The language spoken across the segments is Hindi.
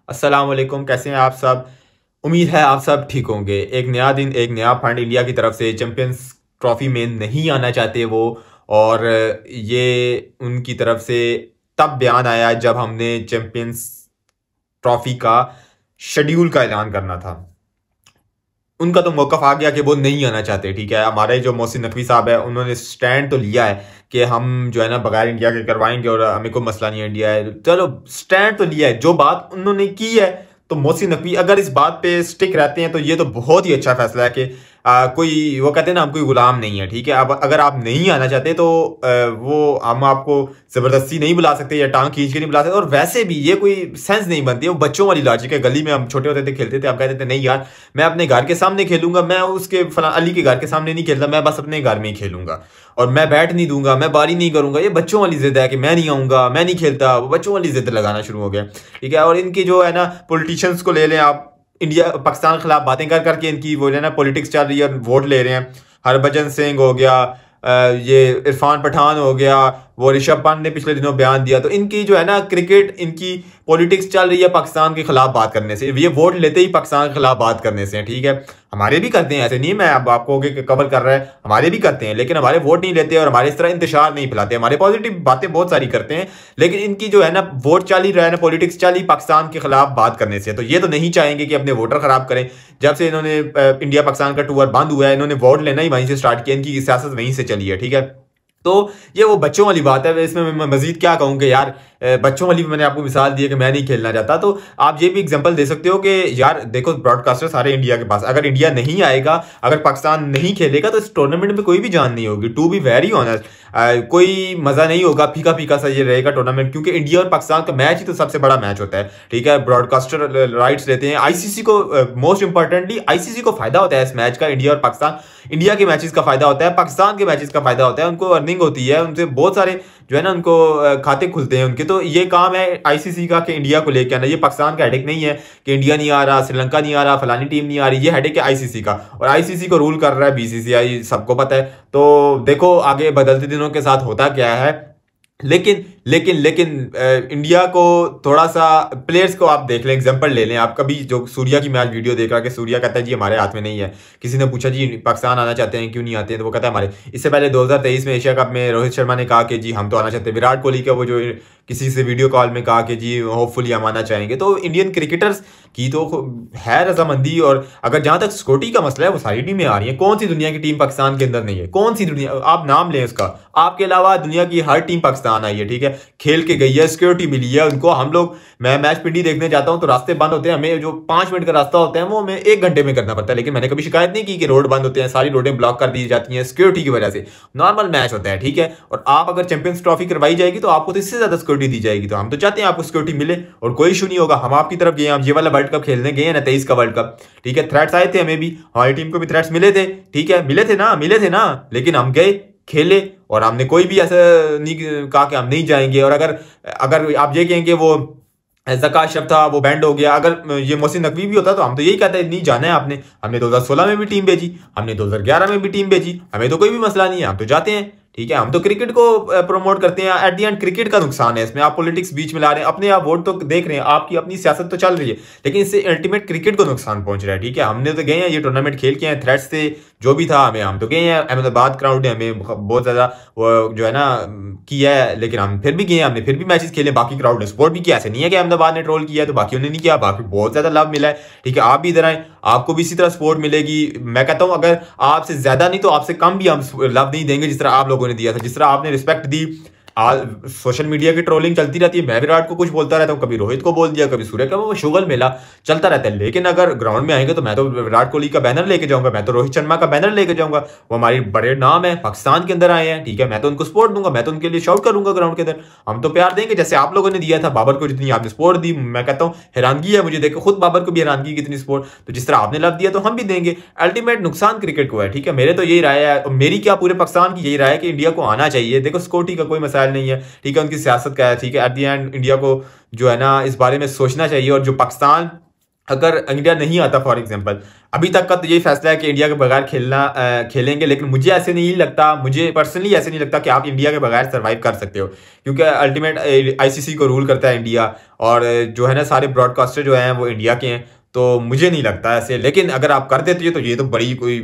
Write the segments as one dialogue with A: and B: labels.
A: अस्सलाम वालेकुम, कैसे हैं आप सब। उम्मीद है आप सब ठीक होंगे। एक नया दिन, एक नया फंड इंडिया की तरफ से चैंपियंस ट्रॉफी में नहीं आना चाहते वो। और ये उनकी तरफ से तब बयान आया जब हमने चैंपियंस ट्रॉफी का शेड्यूल का ऐलान करना था। उनका तो मौक़िफ़ आ गया कि वो नहीं आना चाहते। ठीक है, हमारे जो मोहसिन नकवी साहब है उन्होंने स्टैंड तो लिया है कि हम जो है ना बगैर इंडिया के करवाएंगे और हमें कोई मसला नहीं है, इंडिया है। चलो स्टैंड तो लिया है, जो बात उन्होंने की है। तो मोहसिन नकवी अगर इस बात पे स्टिक रहते हैं तो ये तो बहुत ही अच्छा फैसला है कि कोई, वो कहते हैं ना, हम कोई गुलाम नहीं है। ठीक है, अब अगर आप नहीं आना चाहते तो वो हम आपको ज़बरदस्ती नहीं बुला सकते या टांग खींच के नहीं बुला सकते। और वैसे भी ये कोई सेंस नहीं बनती है, वो बच्चों वाली लॉजिक है। गली में हम छोटे होते थे, खेलते थे, हम कहते थे नहीं यार मैं अपने घर के सामने खेलूंगा, मैं उसके फला अली के घर के सामने नहीं खेलता, मैं बस अपने घर में ही खेलूंगा और मैं बैट नहीं दूंगा, मैं बारी नहीं करूंगा। ये बच्चों वाली जिद है कि मैं नहीं आऊंगा, मैं नहीं खेलता। वो बच्चों वाली जिद लगाना शुरू हो गया। ठीक है, और इनकी जो है ना पॉलिटिशियंस को ले लें आप, इंडिया पाकिस्तान के खिलाफ बातें कर करके इनकी वो है ना पॉलिटिक्स चल रही है, वोट ले रहे हैं। हरभजन सिंह हो गया, ये इरफान पठान हो गया, वो ऋषभ पंत ने पिछले दिनों बयान दिया। तो इनकी जो है ना क्रिकेट, इनकी पॉलिटिक्स चल रही है पाकिस्तान के खिलाफ बात करने से। ये वोट लेते ही पाकिस्तान के खिलाफ बात करने से। ठीक है, हमारे भी करते हैं, ऐसे नहीं मैं अब आपको कवर कर रहा है, हमारे भी करते हैं, लेकिन हमारे वोट नहीं लेते और हमारे इस तरह इंतशार नहीं फैलाते। हमारे पॉजिटिव बातें बहुत सारी करते हैं, लेकिन इनकी जो है ना वोट चल ही रहा है ना, पॉलिटिक्स चल ही पाकिस्तान के खिलाफ बात करने से। तो ये तो नहीं चाहेंगे कि अपने वोटर खराब करें। जब से इन्होंने इंडिया पाकिस्तान का टूर बंद हुआ है, इन्होंने वोट लेना ही वहीं से स्टार्ट किया, इनकी सियासत वहीं से चली है। ठीक है, तो ये वो बच्चों वाली बात है। इसमें मैं मजीद क्या कहूँ कि यार बच्चों वाली मैंने आपको मिसाल दी है कि मैं नहीं खेलना चाहता। तो आप ये भी एग्जांपल दे सकते हो कि यार देखो ब्रॉडकास्टर सारे इंडिया के पास, अगर इंडिया नहीं आएगा, अगर पाकिस्तान नहीं खेलेगा तो इस टूर्नामेंट में कोई भी जान नहीं होगी। टू बी वेरी ऑनेस्ट, कोई मजा नहीं होगा, फीका फीका सा ये रहेगा टूर्नामेंट, क्योंकि इंडिया और पाकिस्तान का मैच ही तो सबसे बड़ा मैच होता है। ठीक है, ब्रॉडकास्टर राइट्स लेते हैं, आईसीसी को, मोस्ट इंपॉर्टेंटली आईसीसी को फायदा होता है इस मैच का। इंडिया और पाकिस्तान, इंडिया के मैचेस का फायदा होता है, पाकिस्तान के मैचेस का फायदा होता है, उनको अर्निंग होती है, उनसे बहुत सारे जो है ना उनको खाते खुलते हैं उनके। तो ये काम है आईसीसी का कि इंडिया को लेकर आना। ये पाकिस्तान का हेडेक नहीं है कि इंडिया नहीं आ रहा, श्रीलंका नहीं आ रहा, फलानी टीम नहीं आ रही। ये हेडेक है आईसीसी का, और आईसीसी को रूल कर रहा है बीसीसीआई, सबको पता है। तो देखो आगे बदलते दिनों के साथ होता क्या है। लेकिन लेकिन लेकिन इंडिया को थोड़ा सा, प्लेयर्स को आप देख लें, एग्जांपल ले लें आप। कभी जो सूर्या की मैच वीडियो देख रहा कि सूर्या कहता है जी हमारे हाथ में नहीं है। किसी ने पूछा जी पाकिस्तान आना चाहते हैं, क्यों नहीं आते हैं, तो वो कहता है हमारे। इससे पहले 2023 में एशिया कप में रोहित शर्मा ने कहा कि जी हम तो आना चाहते हैं। विराट कोहली का वो जो किसी से वीडियो कॉल में कहा कि जी होपफुली हम आना चाहेंगे। तो इंडियन क्रिकेटर्स की तो है रजामंदी। और अगर जहां तक सिक्योरिटी का मसला है, वो सारी टीमें आ रही हैं। कौन सी दुनिया की टीम पाकिस्तान के अंदर नहीं है? कौन सी दुनिया, आप नाम लें उसका, आपके अलावा दुनिया की हर टीम पाकिस्तान आई है। ठीक है, खेल के गई है, सिक्योरिटी मिली है उनको। हम लोग, मैं मैच पिंडी देखने जाता हूं तो रास्ते बंद होते हैं, हमें जो 5 मिनट का रास्ता होता है वो हमें 1 घंटे में करना पड़ता है, लेकिन मैंने कभी शिकायत नहीं की कि रोड बंद होते हैं, सारी रोडें ब्लॉक कर दी जाती हैं सिक्योरिटी की वजह से। नॉर्मल मैच होता है। ठीक है, और आप अगर चैंपियंस ट्रॉफी करवाई जाएगी तो आपको तो इससे ज्यादा सिक्योरिटी दी जाएगी। तो हम तो चाहते हैं आपको सिक्योरिटी मिले और कोई इशू नहीं होगा। हम आपकी तरफ गए, हम ये वाला वर्ल्ड कप खेलने गए हैं ना, 23 का वर्ल्ड कप। ठीक है, थ्रेट्स आए थे, हमें भी, हमारी टीम को भी थ्रेट्स मिले थे। ठीक है, मिले थे ना, लेकिन हम गए, खेले, और हमने कोई भी ऐसा नहीं कहा कि हम नहीं जाएंगे। और अगर अगर आप ये कहेंगे वो ज़का शब्द था वो बैंड हो गया, अगर ये मोहसिन नकवी भी होता तो हम तो यही कहते हैं नहीं जाना है आपने। हमने 2016 में भी टीम भेजी, हमने 2011 में भी टीम भेजी, हमें तो कोई भी मसला नहीं है, हम तो जाते हैं। ठीक है, हम तो क्रिकेट को प्रमोट करते हैं। एट द एंड क्रिकेट का नुकसान है इसमें, आप पॉलिटिक्स बीच में ला रहे हैं। अपने आप वोट तो देख रहे हैं, आपकी अपनी सियासत तो चल रही है, लेकिन इससे अल्टीमेट क्रिकेट को नुकसान पहुंच रहा है। ठीक है, हमने तो गए हैं, ये टूर्नामेंट खेल के हैं, थ्रेट्स से जो भी था हमें, हम तो गए हैं। अहमदाबाद क्राउड ने हमें बहुत ज़्यादा वो जो है ना किया है, लेकिन हम फिर भी गए, हमने फिर भी मैचेस खेले। बाकी क्राउड ने सपोर्ट भी किया, ऐसे नहीं है कि अहमदाबाद ने ट्रोल किया तो बाकियों ने नहीं किया, बाकी बहुत ज़्यादा लाभ मिला है। ठीक है, आप भी इधर आए, आपको भी इसी तरह सपोर्ट मिलेगी। मैं कहता हूं अगर आपसे ज्यादा नहीं तो आपसे कम भी हम लाभ नहीं देंगे, जिस तरह आप लोगों ने दिया था, जिस तरह आपने रिस्पेक्ट दी। सोशल मीडिया की ट्रोलिंग चलती रहती है, मैं विराट को कुछ बोलता रहता हूँ, कभी रोहित को बोल दिया, कभी सूर्य का, वो शुगल मेला चलता रहता है। लेकिन अगर ग्राउंड में आएंगे तो मैं तो विराट कोहली का बैनर लेके जाऊंगा, मैं तो रोहित शर्मा का बैनर लेके जाऊंगा। वो हमारे बड़े नाम है, पाकिस्तान के अंदर आए हैं। ठीक है, मैं तो उनको सपोर्ट दूंगा, मैं तो उनके लिए शाउट करूंगा ग्राउंड के अंदर। हम तो प्यार देंगे जैसे आप लोगों ने दिया था बाबर को, जितनी आपने सपोर्ट दी। मैं कहता हूँ हैरानगी है मुझे देखो, खुद बाबर को भी हैरानगी कितनी सपोर्ट। तो जिस तरह आपने लव दिया तो हम भी देंगे। अल्टीमेट नुकसान क्रिकेट को है। ठीक है, मेरे तो यही राय है, मेरी क्या पूरे पाकिस्तान की यही राय है कि इंडिया को आना चाहिए। देखो सिक्योरिटी का कोई मसाइल नहीं है, ठीक है, उनकी सियासत का है। ठीक है, एट द एंड इंडिया को जो है ना इस बारे में सोचना चाहिए। और जो पाकिस्तान अगर इंडिया नहीं आता फॉर एग्जांपल, अभी तक का तो ये फैसला है कि इंडिया के बगैर खेलेंगे, लेकिन मुझे ऐसे नहीं लगता, मुझे पर्सनली ऐसे नहीं लगता कि आप इंडिया के बगैर सर्वाइव कर सकते हो, क्योंकि अल्टीमेट आईसीसी को रूल करता है इंडिया, और जो है ना सारे ब्रॉडकास्टर जो हैं वो इंडिया के हैं, तो मुझे नहीं लगता ऐसे। लेकिन अगर आप कर देते हो तो ये तो बड़ी कोई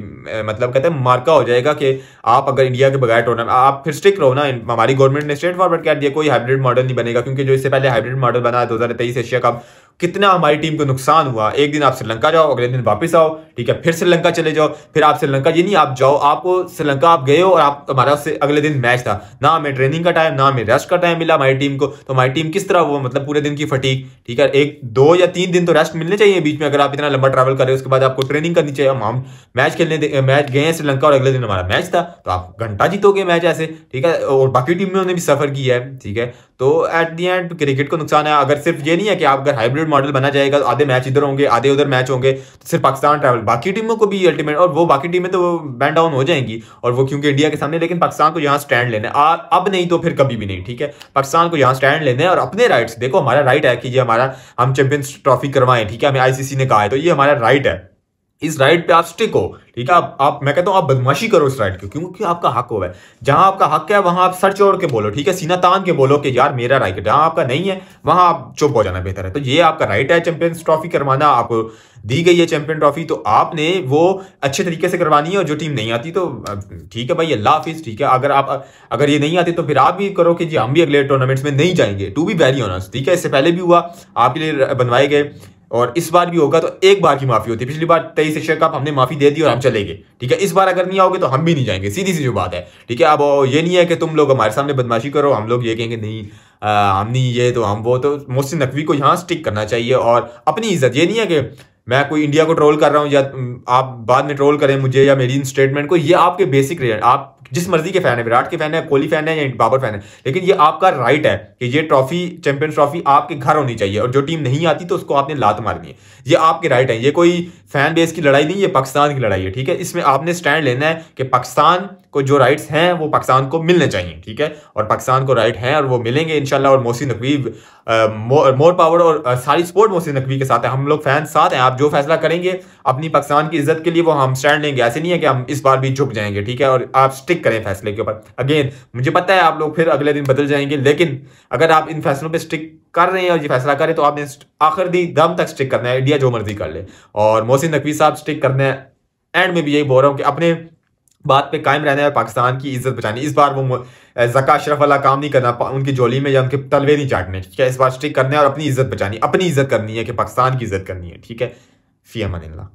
A: मतलब कहते हैं मार्का हो जाएगा कि आप अगर इंडिया के बगैर टूर्नामेंट, आप फिर स्टिक रहो ना। हमारी गवर्नमेंट ने स्ट्रेट फॉरवर्ड कर दिया, कोई हाइब्रिड मॉडल नहीं बनेगा, क्योंकि जो इससे पहले हाइब्रिड मॉडल बना 2023 एशिया कप, कितना हमारी टीम को नुकसान हुआ। एक दिन आप श्रीलंका जाओ, अगले दिन वापस आओ, ठीक है, फिर श्रीलंका चले जाओ, फिर आप श्रीलंका, ये नहीं आप जाओ, आपको श्रीलंका आप गए हो और आप हमारा उससे अगले दिन मैच था, ना हमें ट्रेनिंग का टाइम, ना हमें रेस्ट का टाइम मिला हमारी टीम को, तो हमारी टीम किस तरह वो मतलब पूरे दिन की फटीक, ठीक है, 1 2 या 3 दिन तो रेस्ट मिलने चाहिए बीच में। अगर आप इतना लंबा ट्रैवल कर रहे हो उसके बाद आपको ट्रेनिंग करनी चाहिए। हम मैच खेलने मैच गए हैं श्रीलंका और अगले दिन हमारा मैच था, तो आप घंटा जीतोगे मैच ऐसे, ठीक है, और बाकी टीमों ने भी सफर किया है, ठीक है। तो एट दी एंड क्रिकेट को नुकसान है। अगर सिर्फ ये नहीं है कि आप अगर हाइब्रिड मॉडल बना जाएगा, आधे मैच इधर होंगे आधे उधर मैच होंगे, तो सिर्फ पाकिस्तान ट्रैवल, बाकी टीमों को भी अल्टीमेट, और वो बाकी टीमें तो बैन डाउन हो जाएंगी, और वो क्योंकि इंडिया के सामने, लेकिन पाकिस्तान को यहाँ स्टैंड लेना है, अब नहीं तो फिर कभी भी नहीं, ठीक है। पाकिस्तान को यहाँ स्टैंड लेना है और अपने राइट्स, देखो हमारा राइट है कि ये हमारा, हम चैंपियंस ट्रॉफी करवाएं, ठीक है, हमें आईसीसी ने कहा है, तो ये हमारा राइट है, इस राइट पे आप स्टिक हो, ठीक है। आप मैं कहता हूं आप बदमाशी करो इस राइट की, क्योंकि आपका हक हो है, जहां आपका हक है वहां आप सर छोड़ के बोलो, ठीक है, सीना तान के बोलो कि यार मेरा राइट है। जहां आपका नहीं है वहां आप चुप हो जाना बेहतर है। तो ये आपका राइट है चैंपियंस ट्रॉफी करवाना, आपको दी गई है चैंपियन ट्रॉफी, तो आपने वो अच्छे तरीके से करवानी है, और जो टीम नहीं आती तो ठीक है भाई, अल्लाह हाफिज, ठीक है। अगर ये नहीं आती तो फिर आप भी करो कि जी हम भी अगले टूर्नामेंट्स में नहीं जाएंगे, टू बी वेरी ऑनेस्ट, ठीक है। इससे पहले भी हुआ, आपके लिए बनवाए गए, और इस बार भी होगा, तो एक बार की माफी होती है। पिछली बार 23 एशिया कप हमने माफी दे दी और हम चले गए, ठीक है। इस बार अगर नहीं आओगे तो हम भी नहीं जाएंगे, सीधी सी जो बात है, ठीक है। अब ये नहीं है कि तुम लोग हमारे सामने बदमाशी करो, हम लोग ये कहेंगे नहीं हम नहीं ये तो हम वो, तो मोहसिन नकवी को यहाँ स्टिक करना चाहिए और अपनी इज्जत, ये नहीं है कि मैं कोई इंडिया को ट्रोल कर रहा हूँ या आप बाद में ट्रोल करें मुझे या मेरी इन स्टेटमेंट को, ये आपके बेसिक रीजन, आप जिस मर्जी के फैन है, विराट के फैन है, कोहली फैन है या बाबर फैन है, लेकिन ये आपका राइट है कि ये ट्रॉफी चैंपियंस ट्रॉफी आपके घर होनी चाहिए, और जो टीम नहीं आती तो उसको आपने लात मारनी है, ये आपके राइट है। ये कोई फैन बेस की लड़ाई नहीं, ये पाकिस्तान की लड़ाई है, ठीक है। इसमें आपने स्टैंड लेना है कि पाकिस्तान को जो राइट्स हैं वो पाकिस्तान को मिलने चाहिए, ठीक है, और पाकिस्तान को राइट हैं और वो मिलेंगे इंशाल्लाह। और मोहसिन नकवी मोर पावर, और सारी सपोर्ट मोहसिन नकवी के साथ है, हम लोग फैन साथ हैं। आप जो फैसला करेंगे अपनी पाकिस्तान की इज्जत के लिए वो हम स्टैंड लेंगे, ऐसे नहीं है कि हम इस बार भी झुक जाएंगे, ठीक है। और आप स्टिक करें फैसले के ऊपर। अगेन मुझे पता है आप लोग फिर अगले दिन बदल जाएंगे, लेकिन अगर आप इन फैसलों पर स्टिक कर रहे हैं और ये फैसला करें तो आपने आखिरी दम तक स्टिक करना है, इंडिया जो मर्जी कर ले। और मोहसिन नकवी साहब स्टिक करना है। एंड में भी यही बोल रहा हूँ कि अपने बात पे कायम रहना है और पाकिस्तान की इज्जत बचानी। इस बार वो ज़का अशरफ वाला काम नहीं करना, उनकी जोली में या उनके तलवे नहीं चाटने, ठीक है। इस बार स्टिक करना है और अपनी इज्जत बचानी, अपनी इज्जत करनी है कि पाकिस्तान की इज्जत करनी है, ठीक है। फी अमान अल्लाह।